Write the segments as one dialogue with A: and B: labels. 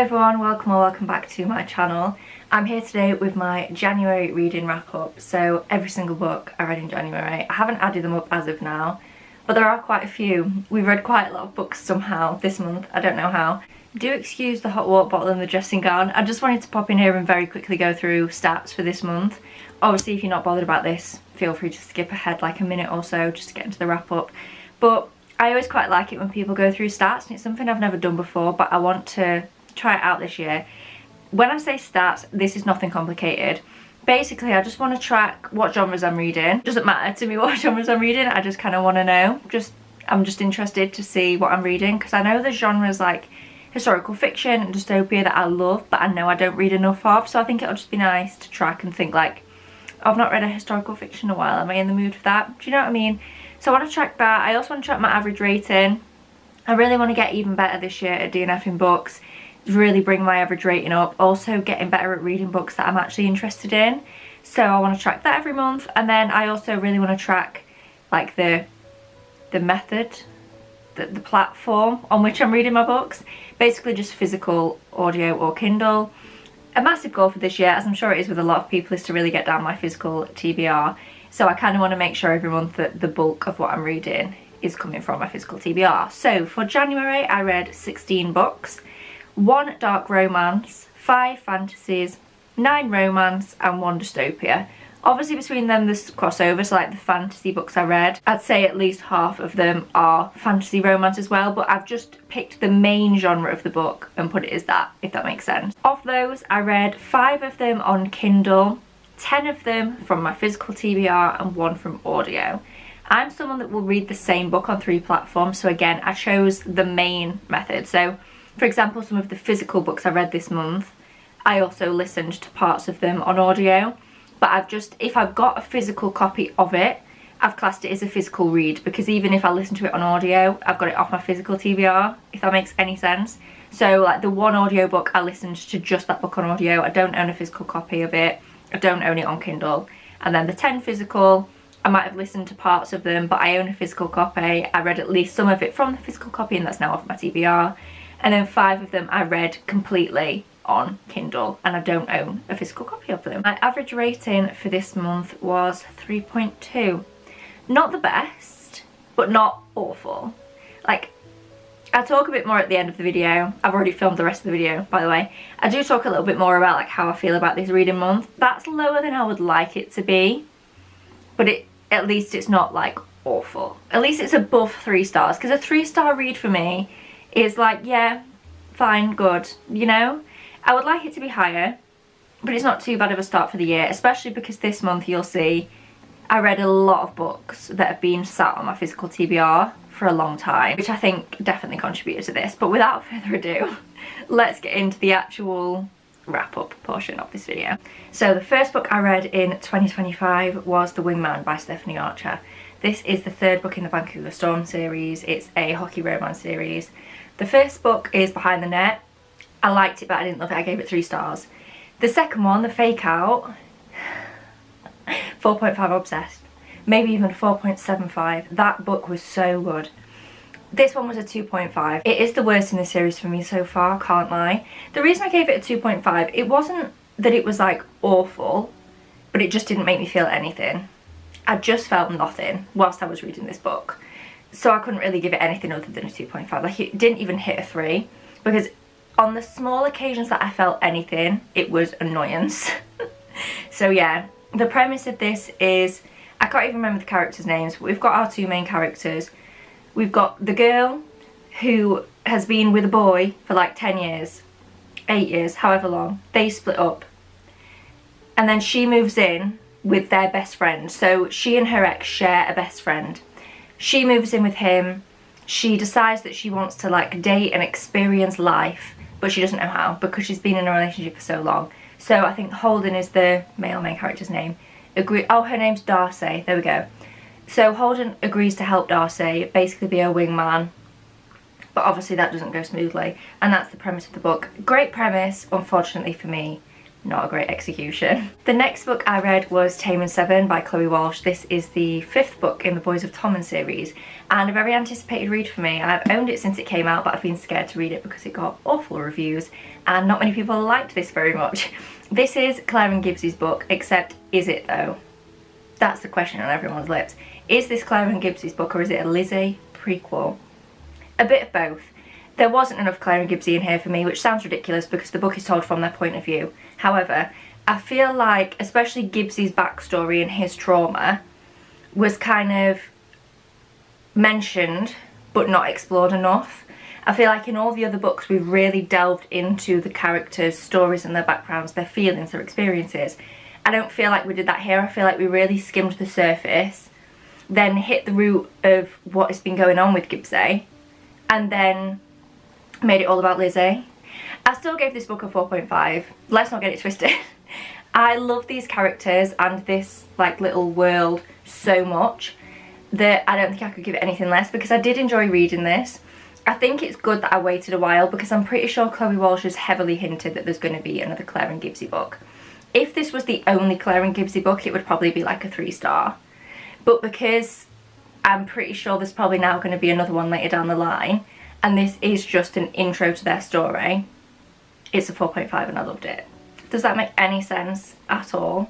A: everyone, welcome or welcome back to my channel. I'm here today with my January reading wrap up. So every single book I read in January. I haven't added them up as of now, but there are quite a few. We've read quite a lot of books somehow this month, I don't know how. Do excuse the hot water bottle and the dressing gown. I just wanted to pop in here and very quickly go through stats for this month. Obviously if you're not bothered about this, feel free to skip ahead like a minute or so just to get into the wrap up. But I always quite like it when people go through stats, and it's something I've never done before, but I want to try it out this year. When I say stats, this is nothing complicated. Basically, I just want to track what genres I'm reading. It doesn't matter to me what genres I'm reading, I just kind of want to know. I'm just interested to see what I'm reading, because I know there's genres like historical fiction and dystopia that I love, but I know I don't read enough of, so I think it'll just be nice to track and think like, I've not read a historical fiction in a while, am I in the mood for that? Do you know what I mean? So I want to track that. I also want to track my average rating. I really want to get even better this year at DNFing books, really bring my average rating up, also getting better at reading books that I'm actually interested in. So I want to track that every month, and then I also really want to track like the method, the platform on which I'm reading my books, basically just physical, audio or Kindle. A massive goal for this year, as I'm sure it is with a lot of people, is to really get down my physical TBR. So I kind of want to make sure every month that the bulk of what I'm reading is coming from my physical TBR. So for January I read 16 books, 1 dark romance, 5 fantasies, 9 romance and 1 dystopia. Obviously between them there's crossover, so like the fantasy books I read, I'd say at least half of them are fantasy romance as well, but I've just picked the main genre of the book and put it as that, if that makes sense. Of those I read 5 of them on Kindle, 10 of them from my physical TBR and 1 from audio. I'm someone that will read the same book on 3 platforms, so again I chose the main method. So for example, some of the physical books I read this month, I also listened to parts of them on audio, but if I've got a physical copy of it, I've classed it as a physical read, because even if I listen to it on audio, I've got it off my physical TBR, if that makes any sense. So like the 1 audio book, I listened to just that book on audio. I don't own a physical copy of it. I don't own it on Kindle. And then the 10 physical, I might have listened to parts of them, but I own a physical copy. I read at least some of it from the physical copy, and that's now off my TBR. And then 5 of them I read completely on Kindle, and I don't own a physical copy of them. My average rating for this month was 3.2. Not the best, but not awful. Like, I'll talk a bit more at the end of the video. I've already filmed the rest of the video, by the way. I do talk a little bit more about like how I feel about this reading month. That's lower than I would like it to be, but at least it's not like awful. At least it's above 3 stars, because a 3-star read for me is like, yeah, fine, good, you know? I would like it to be higher, but it's not too bad of a start for the year, especially because this month you'll see I read a lot of books that have been sat on my physical TBR for a long time, which I think definitely contributed to this. But without further ado, let's get into the actual wrap-up portion of this video. So the first book I read in 2025 was The Wingman by Stephanie Archer. This is the 3rd book in the Vancouver Storm series. It's a hockey romance series. The first book is Behind the Net. I liked it, but I didn't love it. I gave it 3 stars. The second one, The Fake Out, 4.5 obsessed. Maybe even 4.75. That book was so good. This one was a 2.5. It is the worst in the series for me so far, can't lie. The reason I gave it a 2.5, it wasn't that it was like awful, but it just didn't make me feel anything. I just felt nothing whilst I was reading this book. So I couldn't really give it anything other than a 2.5. Like, it didn't even hit a 3, because on the small occasions that I felt anything, it was annoyance. So yeah, the premise of this is, I can't even remember the characters' names, but we've got our 2 main characters. We've got the girl who has been with a boy for like 10 years, 8 years, however long. They split up. And then she moves in with their best friend. So she and her ex share a best friend. She moves in with him. She decides that she wants to like date and experience life, but she doesn't know how, because she's been in a relationship for so long. So I think Holden is the male main character's name. Oh, her name's Darcy. There we go. So Holden agrees to help Darcy, basically be a wingman, but obviously that doesn't go smoothly, and that's the premise of the book. Great premise, unfortunately for me, not a great execution. The next book I read was Tame and Seven by Chloe Walsh. This is the 5th book in the Boys of Tommen series and a very anticipated read for me. I've owned it since it came out, but I've been scared to read it because it got awful reviews and not many people liked this very much. This is Claire and Gibbs's book, except is it though? That's the question on everyone's lips. Is this Claire and Gibbs's book or is it a Lizzie prequel? A bit of both. There wasn't enough Claire and Gibbsy in here for me, which sounds ridiculous because the book is told from their point of view. However, I feel like especially Gibbsy's backstory and his trauma was kind of mentioned but not explored enough. I feel like in all the other books we've really delved into the characters' stories and their backgrounds, their feelings, their experiences. I don't feel like we did that here. I feel like we really skimmed the surface, then hit the root of what has been going on with Gibbsy, and then made it all about Lizzie. I still gave this book a 4.5. Let's not get it twisted. I love these characters and this like little world so much that I don't think I could give it anything less because I did enjoy reading this. I think it's good that I waited a while because I'm pretty sure Chloe Walsh has heavily hinted that there's going to be another Claire and Gibbsy book. If this was the only Claire and Gibbsy book, it would probably be like a 3-star. But because I'm pretty sure there's probably now going to be another one later down the line, and this is just an intro to their story, it's a 4.5 and I loved it. Does that make any sense at all?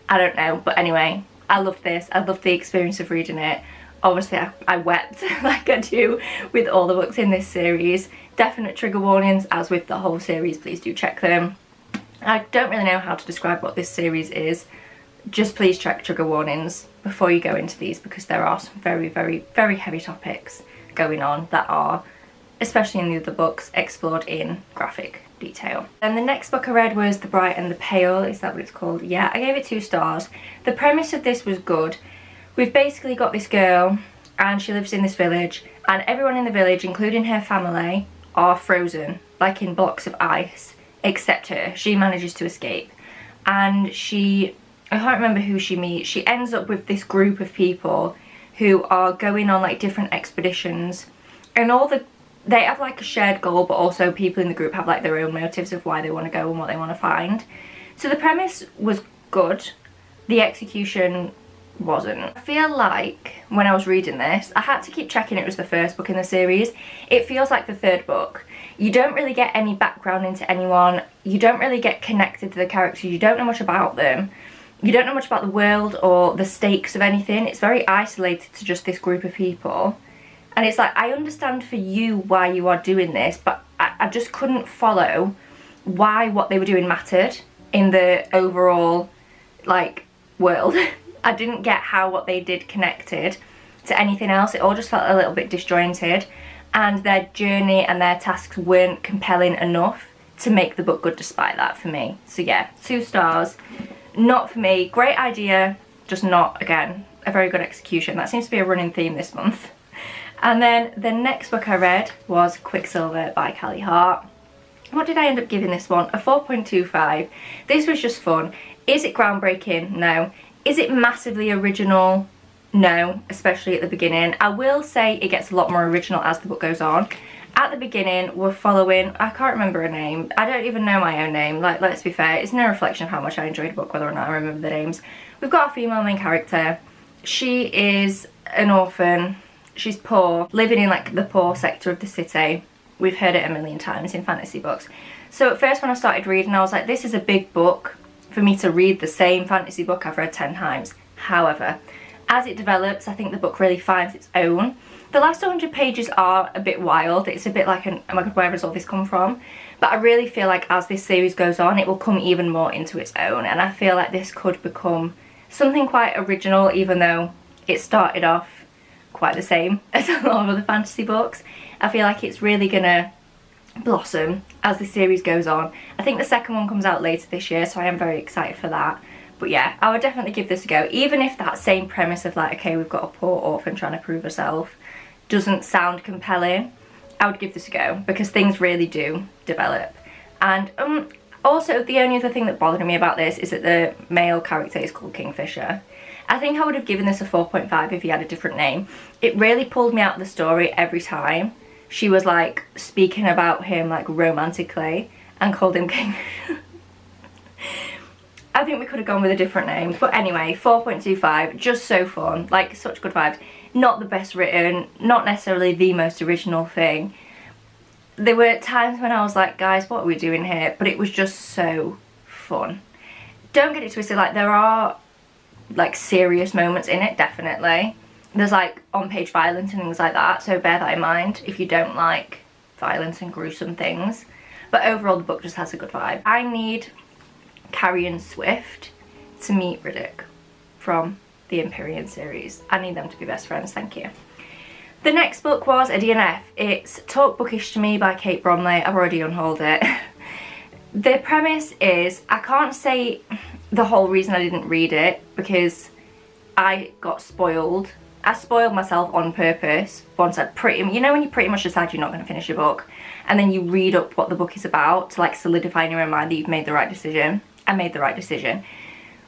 A: I don't know, but anyway, I loved this. I loved the experience of reading it. Obviously I wept like I do with all the books in this series. Definite trigger warnings, as with the whole series, please do check them. I don't really know how to describe what this series is. Just please check trigger warnings before you go into these because there are some very, very, very heavy topics going on that are, especially in the other books, explored in graphic detail. And the next book I read was The Bright and the Pale. Is that what it's called? Yeah, I gave it 2 stars. The premise of this was good. We've basically got this girl and she lives in this village and everyone in the village, including her family, are frozen, like in blocks of ice, except her. She manages to escape and I can't remember who she meets. She ends up with this group of people who are going on like different expeditions and they have like a shared goal, but also people in the group have like their own motives of why they want to go and what they want to find. So the premise was good. The execution wasn't. I feel like when I was reading this, I had to keep checking it was the first book in the series. It feels like the 3rd book. You don't really get any background into anyone. You don't really get connected to the characters. You don't know much about them. You don't know much about the world or the stakes of anything. It's very isolated to just this group of people. And it's like, I understand for you why you are doing this, but I just couldn't follow why what they were doing mattered in the overall, like, world. I didn't get how what they did connected to anything else. It all just felt a little bit disjointed. And their journey and their tasks weren't compelling enough to make the book good despite that for me. So yeah, 2 stars. Not for me. Great idea, just not, again, a very good execution. That seems to be a running theme this month. And then the next book I read was Quicksilver by Callie Hart. What did I end up giving this one? A 4.25. This was just fun. Is it groundbreaking? No. Is it massively original? No, especially at the beginning. I will say it gets a lot more original as the book goes on. At the beginning, we're following, I can't remember her name. I don't even know my own name. Like, let's be fair. It's no reflection of how much I enjoyed the book, whether or not I remember the names. We've got a female main character. She is an orphan. She's poor, living in like the poor sector of the city. We've heard it a million times in fantasy books. So at first when I started reading, I was like, this is a big book for me to read the same fantasy book I've read 10 times. However, as it develops, I think the book really finds its own. The last 100 pages are a bit wild. It's a bit like oh my god, where has all this come from? But I really feel like as this series goes on, it will come even more into its own. And I feel like this could become something quite original, even though it started off quite the same as a lot of other fantasy books. I feel like it's really gonna blossom as the series goes on. I think the second one comes out later this year, so I am very excited for that. But yeah, I would definitely give this a go, even if that same premise of like, okay, we've got a poor orphan trying to prove herself doesn't sound compelling. I would give this a go because things really do develop. And also the only other thing that bothered me about this is that the male character is called Kingfisher. I think I would have given this a 4.5 if he had a different name. It really pulled me out of the story every time she was like speaking about him like romantically and called him King. I think we could have gone with a different name. But anyway, 4.25, just so fun. Like, such good vibes. Not the best written, not necessarily the most original thing. There were times when I was like, guys, what are we doing here? But it was just so fun. Don't get it twisted, like, there are, like, serious moments in it, definitely. There's, like, on-page violence and things like that, so bear that in mind if you don't like violence and gruesome things. But overall, the book just has a good vibe. I need Carrie and Swift to meet Riddick from the Empyrean series. I need them to be best friends, thank you. The next book was a DNF. It's Talk Bookish to Me by Kate Bromley. I've already unhauled it. The premise is, I can't say the whole reason I didn't read it because I got spoiled. I spoiled myself on purpose once I'd you know when you pretty much decide you're not going to finish a book and then you read up what the book is about to like solidify in your own mind that you've made the right decision. I made the right decision.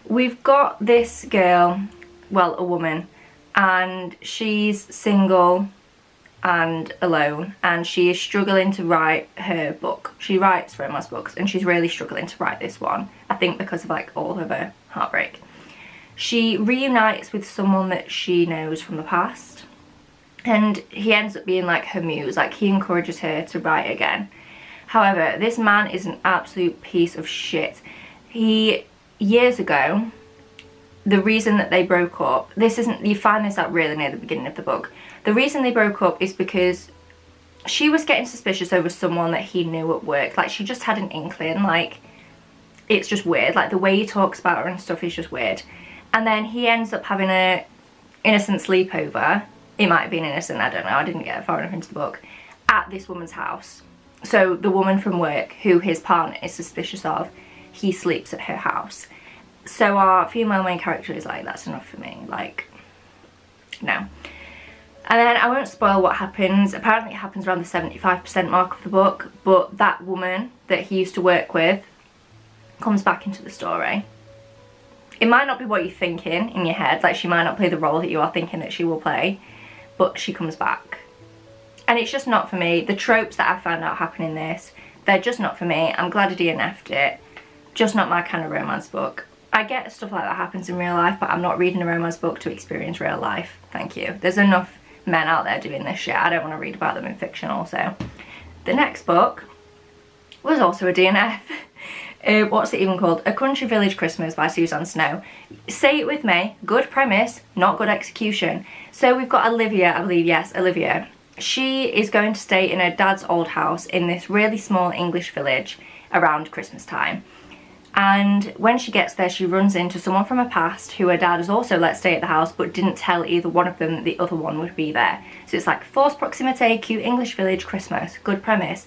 A: We've got this girl, well, a woman, and she's single and alone, and she is struggling to write her book. She writes romance books and she's really struggling to write this one, I think because of like all of her heartbreak. She reunites with someone that she knows from the past, and he ends up being like her muse, like he encourages her to write again. However, this man is an absolute piece of shit. Years ago, the reason that they broke up, you find this out really near the beginning of the book. The reason they broke up is because she was getting suspicious over someone that he knew at work. Like, she just had an inkling, like, it's just weird. Like, the way he talks about her and stuff is just weird. And then he ends up having a innocent sleepover. It might have been innocent, I don't know, I didn't get far enough into the book. At this woman's house. So the woman from work, who his partner is suspicious of, he sleeps at her house. So our female main character is like, that's enough for me, like, no. And then I won't spoil what happens. Apparently it happens around the 75% mark of the book, but that woman that he used to work with comes back into the story. It might not be what you're thinking in your head, like she might not play the role that you are thinking that she will play, but she comes back. And it's just not for me. The tropes that I found out happen in this, they're just not for me. I'm glad I DNF'd it. Just not my kind of romance book. I get stuff like that happens in real life, but I'm not reading a romance book to experience real life. Thank you. There's enough men out there doing this shit. I don't want to read about them in fiction also. The next book was also a DNF. What's it even called? A Country Village Christmas by Suzanne Snow. Say it with me. Good premise, not good execution. So we've got Olivia, I believe, yes, Olivia. She is going to stay in her dad's old house in this really small English village around Christmas time. And when she gets there, she runs into someone from her past who her dad has also let stay at the house but didn't tell either one of them that the other one would be there. So it's like forced proximity, cute English village, Christmas, good premise.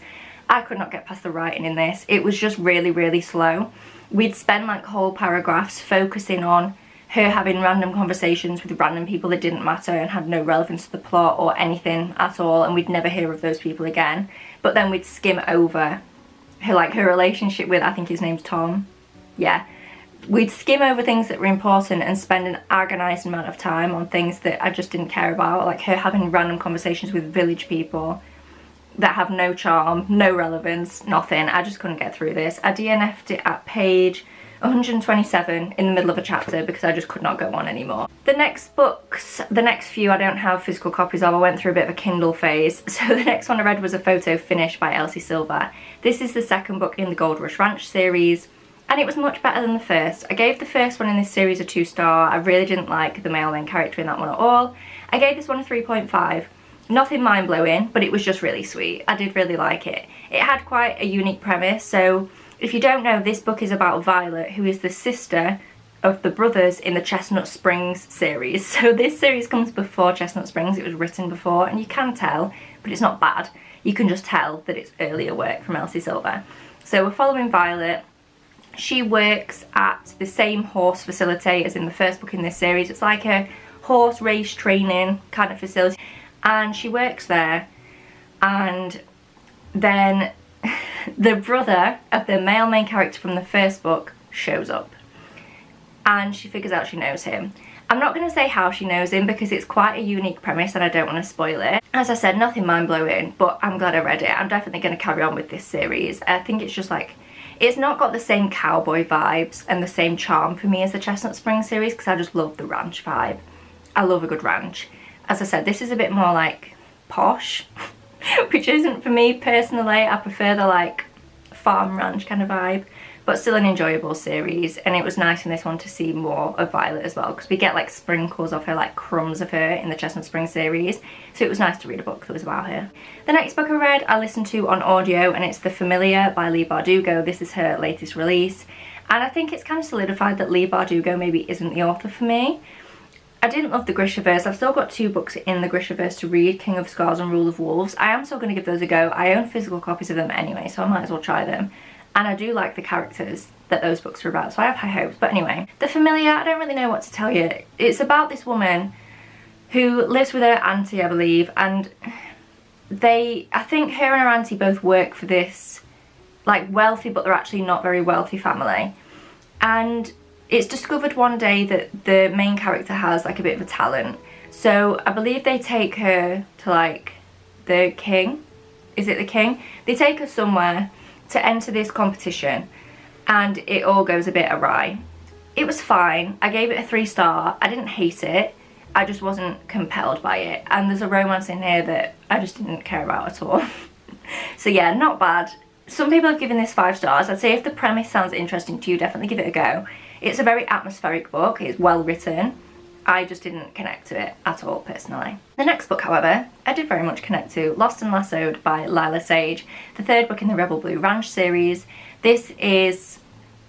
A: I could not get past the writing in this. It was just really, really slow. We'd spend like whole paragraphs focusing on her having random conversations with random people that didn't matter and had no relevance to the plot or anything at all, and we'd never hear of those people again. But then we'd skim over her relationship with, I think his name's Tom. Yeah. We'd skim over things that were important and spend an agonised amount of time on things that I just didn't care about, like her having random conversations with village people that have no charm, no relevance, nothing. I just couldn't get through this. I DNF'd it at page 127 in the middle of a chapter because I just could not go on anymore. The next books, the next few I don't have physical copies of. I went through a bit of a Kindle phase. So the next one I read was A Photo Finish by Elsie Silver. This is the second book in the Gold Rush Ranch series, and it was much better than the first. I gave the first one in this series a 2-star. I really didn't like the male main character in that one at all. I gave this one a 3.5. Nothing mind-blowing, but it was just really sweet. I did really like it. It had quite a unique premise. So if you don't know, this book is about Violet, who is the sister of the brothers in the Chestnut Springs series. So this series comes before Chestnut Springs. It was written before, and you can tell, but it's not bad. You can just tell that it's earlier work from Elsie Silver. So we're following Violet. She works at the same horse facility as in the first book in this series. It's like a horse race training kind of facility. And she works there, and then the brother of the male main character from the first book shows up, and she figures out she knows him. I'm not going to say how she knows him because it's quite a unique premise and I don't want to spoil it. As I said, nothing mind-blowing, but I'm glad I read it. I'm definitely going to carry on with this series. I think it's just like, It's not got the same cowboy vibes and the same charm for me as the Chestnut Springs series, because I just love the ranch vibe. I love a good ranch. As I said, this is a bit more like posh, which isn't for me personally. I prefer the like farm ranch kind of vibe, but still an enjoyable series. And it was nice in this one to see more of Violet as well, because we get like sprinkles of her, like crumbs of her in the Chestnut Springs series, so it was nice to read a book that was about her. The next book I read I listened to on audio, and it's The Familiar by Leigh Bardugo. This is her latest release, and I think it's kind of solidified that Leigh Bardugo maybe isn't the author for me. I didn't love the Grishaverse. I've still got 2 books in the Grishaverse to read, King of Scars and Rule of Wolves. I am still going to give those a go. I own physical copies of them anyway, so I might as well try them. And I do like the characters that those books are about, so I have high hopes. But anyway, The Familiar, I don't really know what to tell you. It's about this woman who lives with her auntie, I believe, and I think her and her auntie both work for this like wealthy, but they're actually not very wealthy family. And it's discovered one day that the main character has like a bit of a talent. So I believe they take her to like the king. Is it the king? They take her somewhere to enter this competition, and it all goes a bit awry. It was fine. I gave it a 3-star. I didn't hate it. I just wasn't compelled by it. And there's a romance in here that I just didn't care about at all. So yeah, not bad. Some people have given this 5 stars. I'd say if the premise sounds interesting to you, definitely give it a go. It's a very atmospheric book. It's well written. I just didn't connect to it at all personally. The next book, however, I did very much connect to, Lost and Lassoed by Lila Sage, the 3rd book in the Rebel Blue Ranch series. This is,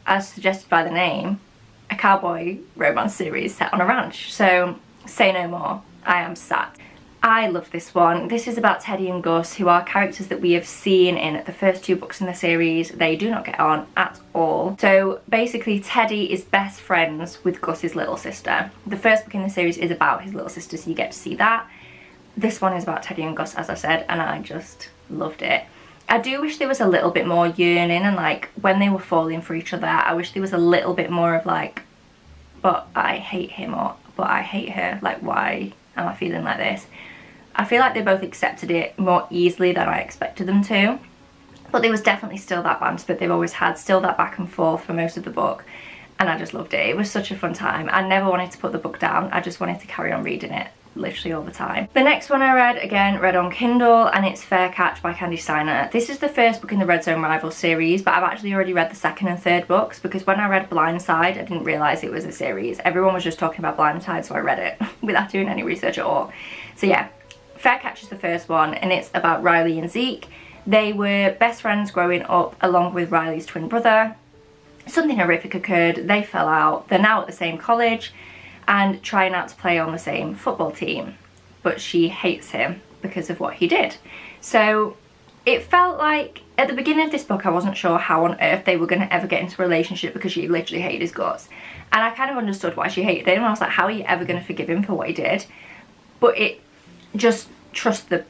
A: as suggested by the name, a cowboy romance series set on a ranch. So say no more. I am sat. I love this one. This is about Teddy and Gus, who are characters that we have seen in the first 2 books in the series. They do not get on at all. So basically Teddy is best friends with Gus's little sister. The first book in the series is about his little sister, so you get to see that. This one is about Teddy and Gus, as I said, and I just loved it. I do wish there was a little bit more yearning, and like when they were falling for each other, I wish there was a little bit more of like, but I hate him, or but I hate her, like why am I feeling like this? I feel like they both accepted it more easily than I expected them to. But there was definitely still that banter that they've always had, still that back and forth for most of the book. And I just loved it. It was such a fun time. I never wanted to put the book down. I just wanted to carry on reading it literally all the time. The next one I read, again, read on Kindle, and it's Fair Catch by Candy Steiner. This is the first book in the Red Zone Rivals series, but I've actually already read the 2nd and 3rd books, because when I read Blindside, I didn't realise it was a series. Everyone was just talking about Blindside, so I read it without doing any research at all. So yeah. Fair Catch is the first one, and it's about Riley and Zeke. They were best friends growing up along with Riley's twin brother. Something horrific occurred, they fell out, they're now at the same college and trying out to play on the same football team. But she hates him because of what he did. So it felt like, at the beginning of this book, I wasn't sure how on earth they were going to ever get into a relationship, because she literally hated his guts. And I kind of understood why she hated him. I was like, how are you ever going to forgive him for what he did? But just trust the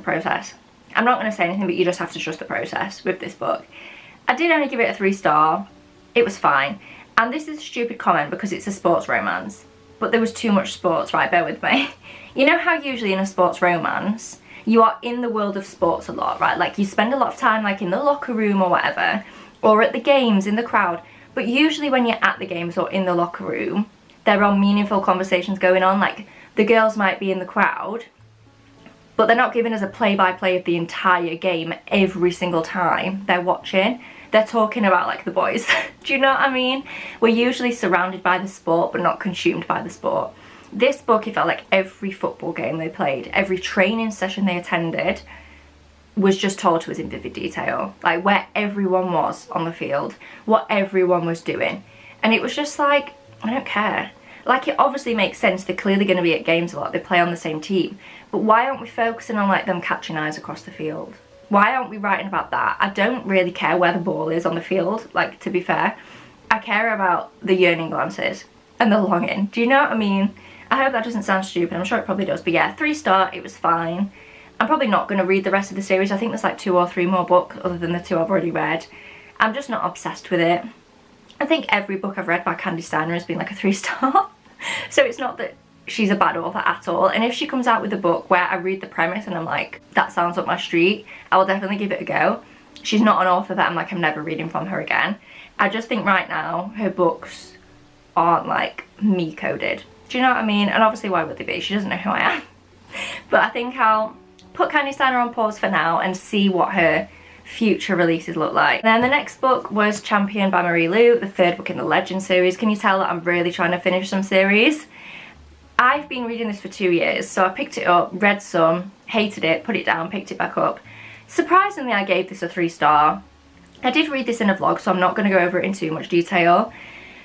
A: process. I'm not going to say anything, but you just have to trust the process with this book. I did only give it a 3-star. It was fine. And this is a stupid comment because it's a sports romance. But there was too much sports, right? Bear with me. You know how usually in a sports romance, you are in the world of sports a lot, right? Like you spend a lot of time like in the locker room or whatever, or at the games, in the crowd. But usually when you're at the games or in the locker room, there are meaningful conversations going on. Like the girls might be in the crowd, but they're not giving us a play-by-play of the entire game every single time they're watching. They're talking about like the boys. Do you know what I mean? We're usually surrounded by the sport but not consumed by the sport. This book, it felt like every football game they played, every training session they attended was just told to us in vivid detail. Like where everyone was on the field, what everyone was doing. And it was just like, I don't care. Like it obviously makes sense, they're clearly going to be at games a lot, they play on the same team. But why aren't we focusing on like them catching eyes across the field? Why aren't we writing about that? I don't really care where the ball is on the field, like to be fair. I care about the yearning glances and the longing. Do you know what I mean? I hope that doesn't sound stupid, I'm sure it probably does. But yeah, 3-star, it was fine. I'm probably not going to read the rest of the series. I think there's like 2 or 3 more books other than the 2 I've already read. I'm just not obsessed with it. I think every book I've read by Candy Steiner has been like a 3-star. So it's not that she's a bad author at all. And if she comes out with a book where I read the premise and I'm like, that sounds up my street, I will definitely give it a go. she's not an author that I'm like, I'm never reading from her again. I just think right now her books aren't like me coded. Do you know what I mean? And obviously why would they be? She doesn't know who I am. But I think I'll put Candy Steiner on pause for now and see what her future releases look like. Then the next book was Champion by Marie Lu, the third book in the Legend series. Can you tell that I'm really trying to finish some series? I've been reading this for 2 years, so I picked it up, read some, hated it, put it down, picked it back up. Surprisingly, I gave this a 3-star. I did read this in a vlog, so I'm not going to go over it in too much detail.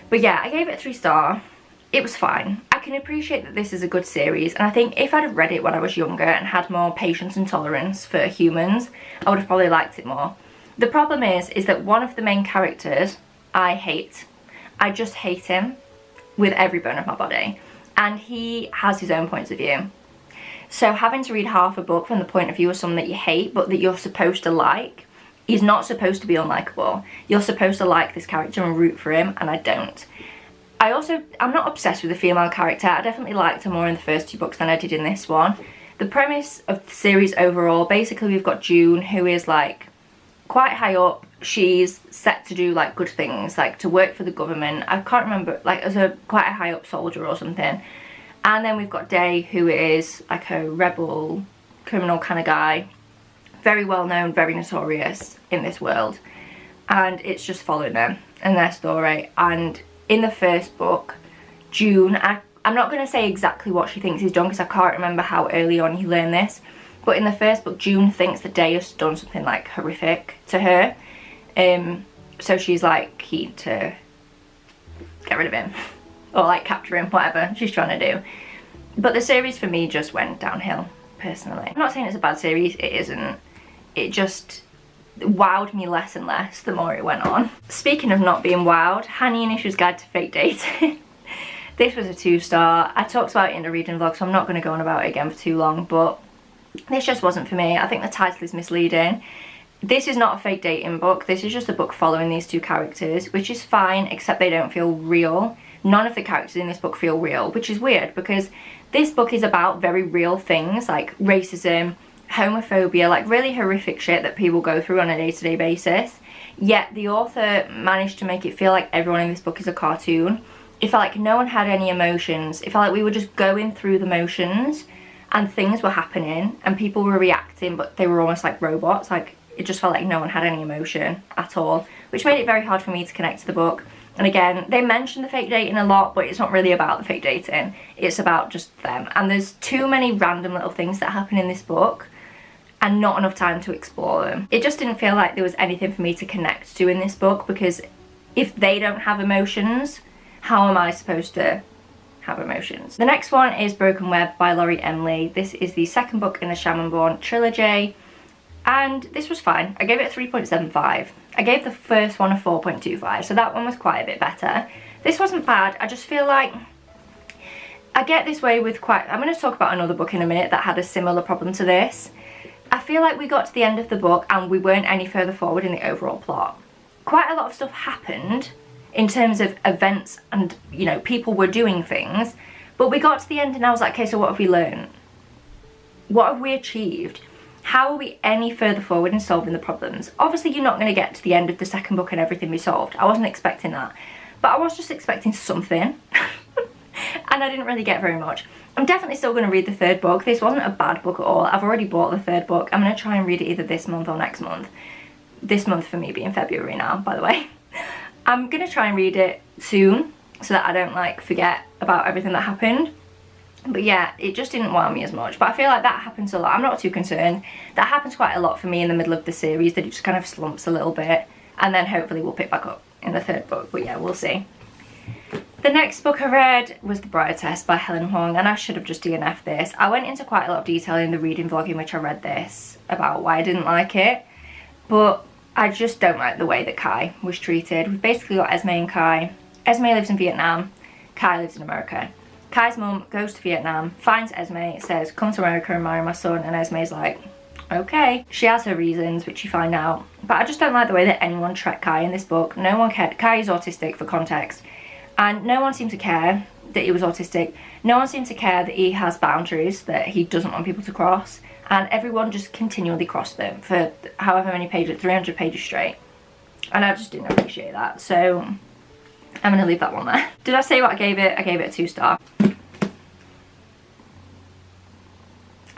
A: But yeah, I gave it a 3-star. It was fine. I can appreciate that this is a good series, and I think if I'd have read it when I was younger and had more patience and tolerance for humans, I would have probably liked it more. The problem is that one of the main characters I hate. I just hate him with every bone of my body. And he has his own points of view. So having to read half a book from the point of view of someone that you hate but that you're supposed to like, he's not supposed to be unlikable. You're supposed to like this character and root for him, and I don't. I'm not obsessed with the female character. I definitely liked her more in the first 2 books than I did in this one. The premise of the series overall, basically we've got June, who is like quite high up. She's set to do like good things, like to work for the government. I can't remember, like as a quite a high up soldier or something. And then we've got Day, who is like a rebel, criminal kind of guy. Very well known, very notorious in this world. And it's just following them and their story. And in the first book, June, I'm not going to say exactly what she thinks he's done because I can't remember how early on you learn this. But in the first book, June thinks that Day has done something like horrific to her. So she's like keen to get rid of him. Or like capture him, whatever she's trying to do. But the series for me just went downhill, personally. I'm not saying it's a bad series, it isn't. It just wowed me less and less the more it went on. Speaking of not being wowed, Hanny and Issue's Guide to Fake Dating. This was a 2-star. I talked about it in the reading vlog, so I'm not going to go on about it again for too long, but this just wasn't for me. I think the title is misleading. This is not a fake dating book. This is just a book following these 2 characters, which is fine, except they don't feel real. None of the characters in this book feel real, which is weird because this book is about very real things like racism, homophobia, like really horrific shit that people go through on a day-to-day basis. Yet the author managed to make it feel like everyone in this book is a cartoon. It felt like no one had any emotions. It felt like we were just going through the motions and things were happening and people were reacting, but they were almost like robots. Like it just felt like no one had any emotion at all, which made it very hard for me to connect to the book. And again, they mention the fake dating a lot, but it's not really about the fake dating. It's about just them. And there's too many random little things that happen in this book and not enough time to explore them. It just didn't feel like there was anything for me to connect to in this book, because if they don't have emotions, how am I supposed to have emotions? The next one is Broken Web by Laurie Emily. This is the second book in the Shamanborn trilogy, and this was fine. I gave it a 3.75. I gave the first one a 4.25, so that one was quite a bit better. This wasn't bad. I just feel like I get this way with I'm going to talk about another book in a minute that had a similar problem to this. I feel like we got to the end of the book and we weren't any further forward in the overall plot. Quite a lot of stuff happened in terms of events and, you know, people were doing things, but we got to the end and I was like, okay, so what have we learned? What have we achieved? How are we any further forward in solving the problems? Obviously you're not going to get to the end of the second book and everything be solved. I wasn't expecting that, but I was just expecting something. And I didn't really get very much. I'm definitely still going to read the third book. This wasn't a bad book at all. I've already bought the third book. I'm going to try and read it either this month or next month. This month for me being February now, by the way. I'm going to try and read it soon so that I don't like forget about everything that happened. But yeah, it just didn't wow me as much. But I feel like that happens a lot. I'm not too concerned. That happens quite a lot for me in the middle of the series, that it just kind of slumps a little bit. And then hopefully we'll pick back up in the third book. But yeah, we'll see. The next book I read was The Briar Test by Helen Hoang, and I should have just DNF'd this. I went into quite a lot of detail in the reading vlog in which I read this about why I didn't like it, but I just don't like the way that Kai was treated. We've basically got Esme and Kai. Esme lives in Vietnam, Kai lives in America. Kai's mum goes to Vietnam, finds Esme, says, come to America and marry my son, and Esme's like, okay. She has her reasons, which you find out, but I just don't like the way that anyone treated Kai in this book. No one cared. Kai is autistic, for context, and no one seemed to care that he was autistic. No one seemed to care that he has boundaries that he doesn't want people to cross, and everyone just continually crossed them for however many pages, 300 pages straight. And I just didn't appreciate that, so I'm gonna leave that one there. Did I say what I gave it? I gave it a 2-star.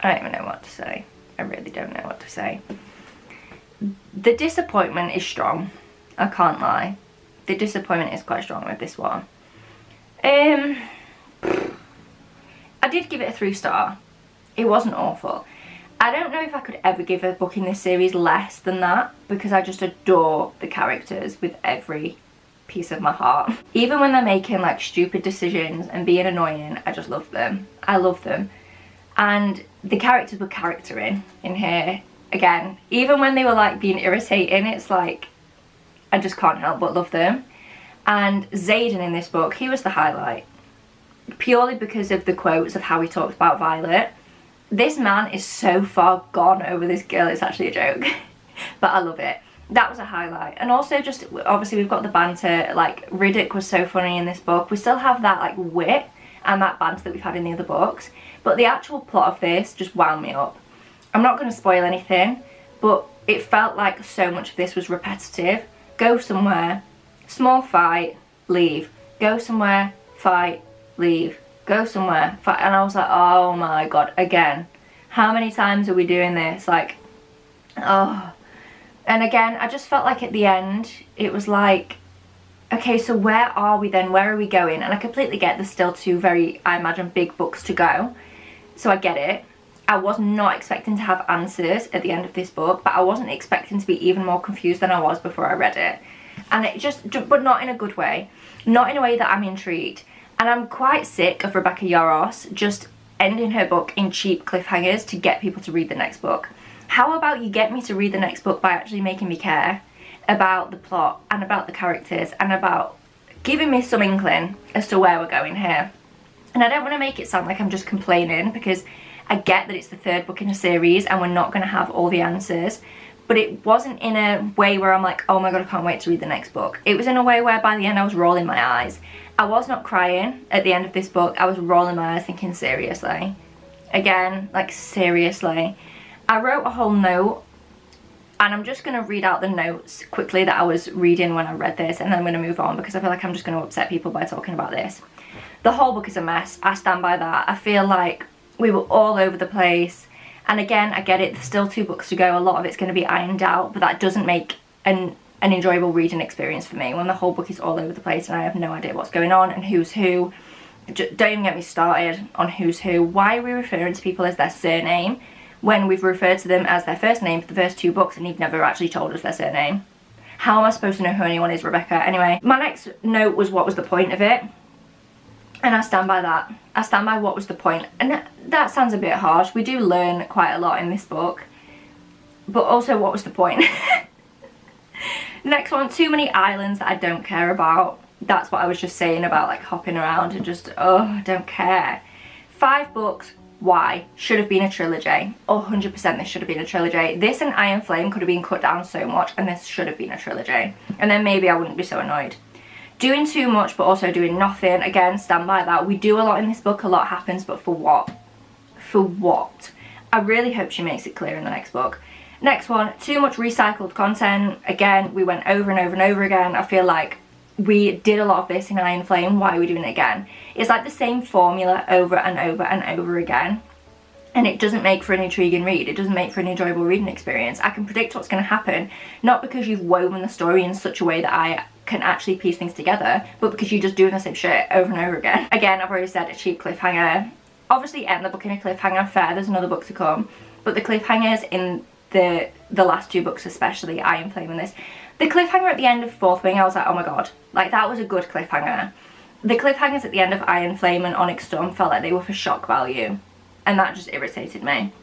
A: I don't even know what to say. I really don't know what to say. The disappointment is strong. I can't lie. The disappointment is quite strong with this one. I did give it a 3-star. It wasn't awful. I don't know if I could ever give a book in this series less than that, because I just adore the characters with every piece of my heart. Even when they're making like stupid decisions and being annoying, I just love them. I love them. And the characters were charactering in here. Again, even when they were like being irritating, it's like I just can't help but love them. And Xaden in this book, he was the highlight, purely because of the quotes of how he talked about Violet. This man is so far gone over this girl, it's actually a joke. But I love it. That was a highlight. And also just, obviously we've got the banter, like Riddick was so funny in this book. We still have that like wit and that banter that we've had in the other books. But the actual plot of this just wound me up. I'm not going to spoil anything, but it felt like so much of this was repetitive. Go somewhere, small fight, leave. Go somewhere, fight, leave. Go somewhere, fight. And I was like, oh my god, again. How many times are we doing this? Like, oh. And again, I just felt like at the end, it was like, okay, so where are we then? Where are we going? And I completely get there's still 2 very, I imagine, big books to go. So I get it. I was not expecting to have answers at the end of this book, but I wasn't expecting to be even more confused than I was before I read it. And it just, but not in a good way. Not in a way that I'm intrigued. And I'm quite sick of Rebecca Yarros just ending her book in cheap cliffhangers to get people to read the next book. How about you get me to read the next book by actually making me care about the plot and about the characters and about giving me some inkling as to where we're going here. And I don't want to make it sound like I'm just complaining, because I get that it's the 3rd book in a series and we're not going to have all the answers, but it wasn't in a way where I'm like, oh my god, I can't wait to read the next book. It was in a way where by the end I was rolling my eyes. I was not crying at the end of this book. I was rolling my eyes thinking, seriously? Again, like seriously? I wrote a whole note, and I'm just going to read out the notes quickly that I was reading when I read this, and then I'm going to move on because I feel like I'm just going to upset people by talking about this. The whole book is a mess. I stand by that. I feel like we were all over the place. And again, I get it, there's still 2 books to go. A lot of it's going to be ironed out, but that doesn't make an enjoyable reading experience for me when the whole book is all over the place and I have no idea what's going on and who's who. Don't even get me started on who's who. Why are we referring to people as their surname when we've referred to them as their first name for the first 2 books and you've never actually told us their surname? How am I supposed to know who anyone is, Rebecca? Anyway, my next note was, what was the point of it? And I stand by that. I stand by what was the point. And that sounds a bit harsh. We do learn quite a lot in this book. But also, what was the point? Next one, too many islands that I don't care about. That's what I was just saying about like hopping around and just, oh, I don't care. 5 books, why? Should have been a trilogy. 100% this should have been a trilogy. This and Iron Flame could have been cut down so much, and this should have been a trilogy. And then maybe I wouldn't be so annoyed. Doing too much but also doing nothing. Again, stand by that. We do a lot in this book, a lot happens, but for what? For what? I really hope she makes it clear in the next book. Next one, too much recycled content. Again, we went over and over and over again. I feel like we did a lot of this in Iron Flame. Why are we doing it again? It's like the same formula over and over and over again. And it doesn't make for an intriguing read. It doesn't make for an enjoyable reading experience. I can predict what's going to happen, not because you've woven the story in such a way that I can actually piece things together, but because you're just doing the same shit over and over again. Again, I've already said a cheap cliffhanger. Obviously end the book in a cliffhanger, fair, there's another book to come, but the cliffhangers in the last 2 books, especially Iron Flame and this, the cliffhanger at the end of Fourth Wing, I was like, oh my god, like that was a good cliffhanger. The cliffhangers at the end of Iron Flame and Onyx Storm felt like they were for shock value, and that just irritated me.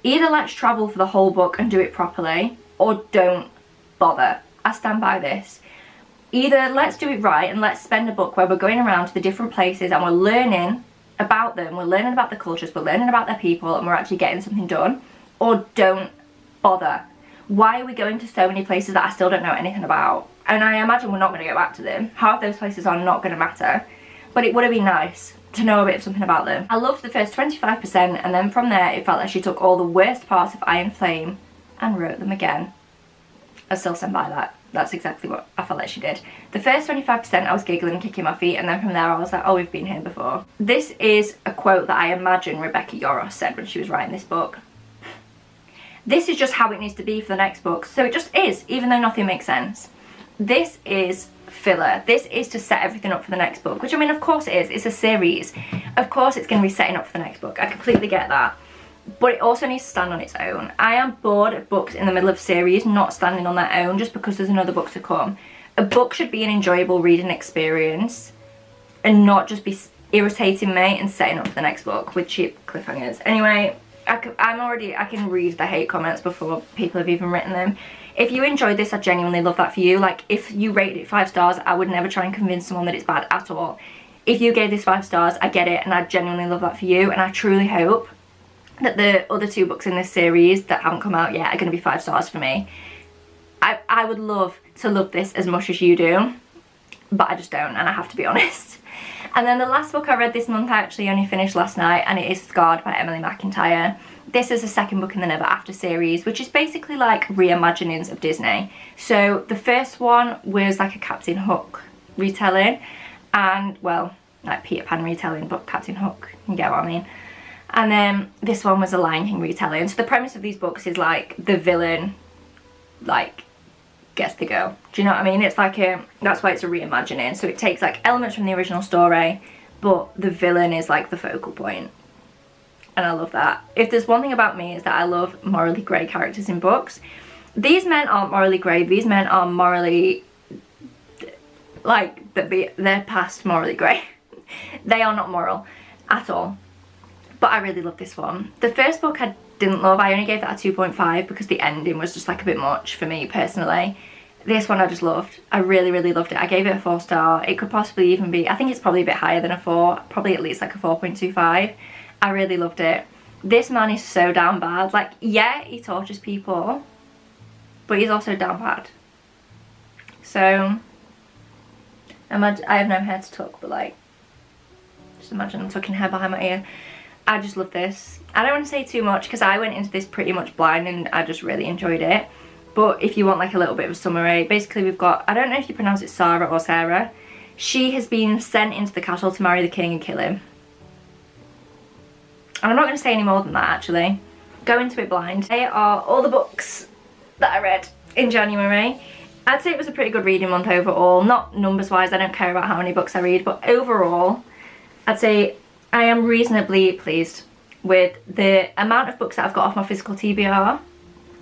A: Either let's travel for the whole book and do it properly, or don't bother. I stand by this. Either let's do it right and let's spend a book where we're going around to the different places and we're learning about them, we're learning about the cultures, we're learning about their people, and we're actually getting something done, or don't bother. Why are we going to so many places that I still don't know anything about? And I imagine we're not going to go back to them. Half those places are not going to matter. but it would have been nice to know a bit of something about them. I loved the first 25%, and then from there it felt like she took all the worst parts of Iron Flame and wrote them again. I still stand by that. That's exactly what I felt like she did. The first 25% I was giggling and kicking my feet, and then from there I was like, oh, we've been here before. This is a quote that I imagine Rebecca Yarros said when she was writing this book. This is just how it needs to be for the next book. So it just is, even though nothing makes sense. This is filler. This is to set everything up for the next book, which I mean, of course it is. It's a series. Of course it's going to be setting up for the next book. I completely get that. But it also needs to stand on its own. I am bored of books in the middle of a series not standing on their own just because there's another book to come. A book should be an enjoyable reading experience and not just be irritating me and setting up for the next book with cheap cliffhangers. Anyway, I can read the hate comments before people have even written them. If you enjoyed this, I genuinely love that for you. Like, if you rated it 5 stars, I would never try and convince someone that it's bad at all. If you gave this 5 stars, I get it, and I genuinely love that for you, and I truly hope that the other 2 books in this series that haven't come out yet are going to be 5 stars for me. I would love to love this as much as you do, but I just don't, and I have to be honest. And then the last book I read this month I actually only finished last night, and it is Scarred by Emily McIntyre. This is the second book in the Never After series, which is basically like reimaginings of Disney. So the first one was like a Captain Hook retelling, and well, like Peter Pan retelling, but Captain Hook, you get what I mean. And then this one was a Lion King retelling. So the premise of these books is like the villain like gets the go. Do you know what I mean? It's like that's why it's a reimagining. So it takes like elements from the original story, but the villain is like the focal point. And I love that. If there's one thing about me, is that I love morally grey characters in books. These men aren't morally grey. These men are morally, like, they're past morally grey. They are not moral at all. But I really love this one. The first book I didn't love. I only gave that a 2.5 because the ending was just like a bit much for me personally. This one I just loved. I really, really loved it. I gave it a 4 star. It could possibly even be, I think it's probably a bit higher than a 4. Probably at least like a 4.25. I really loved it. This man is so down bad. Like, yeah, he tortures people, but he's also down bad. So, I have no hair to tuck, but like, just imagine I'm tucking hair behind my ear. I just love this. I don't want to say too much because I went into this pretty much blind and I just really enjoyed it. But if you want like a little bit of a summary, basically we've got, I don't know if you pronounce it Sarah or Sarah. She has been sent into the castle to marry the king and kill him. And I'm not going to say any more than that actually. Go into it blind. They are all the books that I read in January. I'd say it was a pretty good reading month overall. Not numbers wise, I don't care about how many books I read, but overall I'd say I am reasonably pleased with the amount of books that I've got off my physical TBR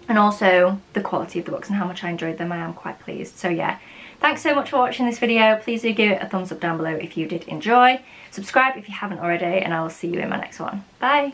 A: and also the quality of the books and how much I enjoyed them. I am quite pleased. So yeah, thanks so much for watching this video. Please do give it a thumbs up down below if you did enjoy. Subscribe if you haven't already, and I will see you in my next one. Bye!